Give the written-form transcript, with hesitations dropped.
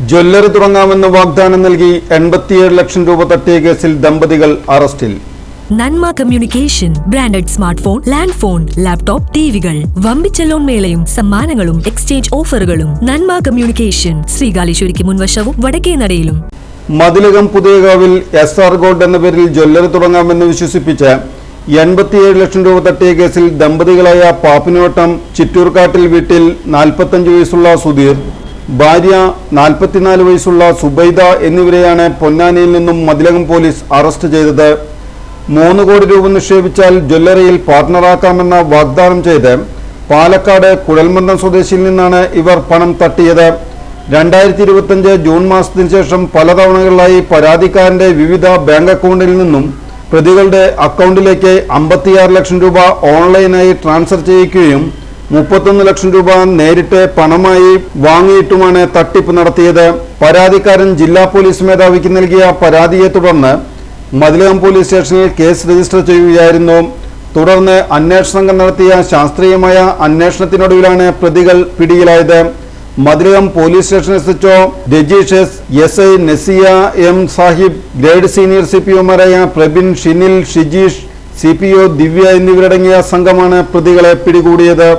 Jewellery തുടങ്ങാമെന്ന് വാഗ്ദാനം നൽകി 87 ലക്ഷം രൂപ തട്ടിയ കേസിൽ ദമ്പതികൾ അറസ്റ്റിൽ. Nanma communication branded smart phone, land phone, laptop, ടിവികൾ, വമ്പിച്ച ലോൺ മേളയും സമ്മാനങ്ങളും എക്സ്ചേഞ്ച് ഓഫറുകളും. നന്മ കമ്മ്യൂണിക്കേഷൻ, ശ്രീകാലേശ്വരിക്ക് മുൻവശവും വടക്കേനടയിലും. മതിലകം പുതിയകാവിൽ SR ഗോൾഡ് എന്ന പേരിൽ ജ്വല്ലറി തുടങ്ങാമെന്ന് വിശ്വസിപ്പിച്ച 87 ലക്ഷം രൂപ തട്ടിയ കേസിൽ ദമ്പതികളായ പാപ്പിനോട്ടം ചിറ്റൂർക്കാട്ടിൽ വീട്ടിൽ 45 വയസ്സുള്ള സുധീർ, ഭാര്യ 44 വയസ്സുള്ള സുബൈദ എന്നിവരെയാണ് പൊന്നാനിയിൽ നിന്നും മതിലകം പോലീസ് അറസ്റ്റ് ചെയ്തത്. 3 കോടി രൂപ നിക്ഷേപിച്ചാൽ ജ്വല്ലറിയിൽ പാർട്ണറാക്കാമെന്ന വാഗ്ദാനം ചെയ്ത് പാലക്കാട് കുഴൽമന്ദം സ്വദേശിയിൽ നിന്നാണ് ഇവർ പണം തട്ടിയത്. 2025 ജൂൺ മാസത്തിന് ശേഷം പലതവണകളിലായി പരാതിക്കാരന്റെ വിവിധ ബാങ്ക് അക്കൗണ്ടിൽ നിന്നും പ്രതികളുടെ അക്കൗണ്ടിലേക്ക് 56 ലക്ഷം രൂപ ഓൺലൈനായി ട്രാൻസ്ഫർ ചെയ്യിക്കുകയും 31 ലക്ഷം രൂപ നേരിട്ട് പണമായി വാങ്ങിയിട്ടുമാണ് തട്ടിപ്പ് നടത്തിയത്. പരാതിക്കാരൻ ജില്ലാ പോലീസ് മേധാവിക്ക് നൽകിയ പരാതിയെ തുടർന്ന് മതിലകം പോലീസ് സ്റ്റേഷനിൽ കേസ് രജിസ്റ്റർ ചെയ്യുകയായിരുന്നു. തുടർന്ന് അന്വേഷണ സംഘം നടത്തിയ ശാസ്ത്രീയമായ അന്വേഷണത്തിനൊടുവിലാണ് പ്രതികൾ പിടിയിലായത്. Mathilakam police station SHO Rajeesh S, SI Nasiya M Sahib, grade senior CPOമാരായ പ്രബിൻ, ഷിനിൽ, ഷിജീഷ്, CPO ദിവ്യ എന്നിവരടങ്ങിയ സംഘമാണ് പ്രതികളെ പിടികൂടിയത്.